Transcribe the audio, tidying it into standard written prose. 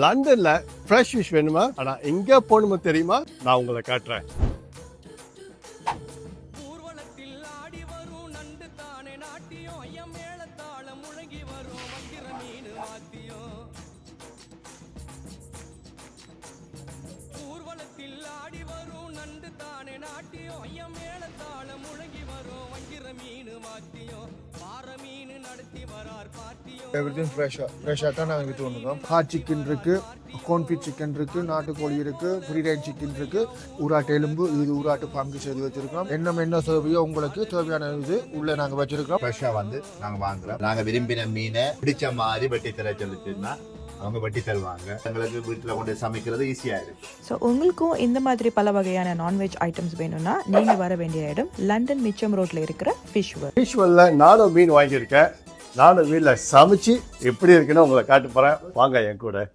லண்டன்ல fresh fish வேணுமா? ஆனா எங்க போகணுமோ தெரியுமா? நான் உங்களை காட்டுறேன். எவ்ரிதிங் ஃப்ரெஷ்ஷாக தான் நாங்கள் விற்று கொண்டிருக்கோம். ஹாட் சிக்கன் இருக்குது, கோன்ஃபிட் சிக்கன் இருக்குது, நாட்டுக்கோழி இருக்குது, ஃப்ரீ ரைட் சிக்கன் இருக்குது, ஊராட்டு எலும்பு, இது ஊராட்டு பங்கு செய்து வச்சுருக்கோம். என்ன தேவையோ உங்களுக்கு தேவையான இது உள்ளே நாங்கள் வச்சுருக்கோம். ஃப்ரெஷ்ஷாக வந்து நாங்கள் வாங்குறோம். நாங்கள் விரும்பின மீனை பிடிச்ச மாதிரி வெட்டி தர சொல்லிச்சுன்னா அவங்க வெட்டி தருவாங்க. எங்களுக்கு வீட்டில் கொண்டு சமைக்கிறது ஈஸியாக இருக்குது. ஸோ உங்களுக்கும் இந்த மாதிரி பல வகையான நான்வெஜ் ஐட்டம்ஸ் வேணும்னா நீங்கள் வர வேண்டிய இடம் லண்டன் மிச்சம் ரோட்டில் இருக்கிற ஃபிஷ் வேர்ல்ட். ஃபிஷ் வேர்ல்டில் நானும் மீன் வாங்கியிருக்கேன். நானும் வீட்டில் சமைச்சு எப்படி இருக்குன்னு உங்களை காட்டு போகிறேன். வாங்க என் கூட.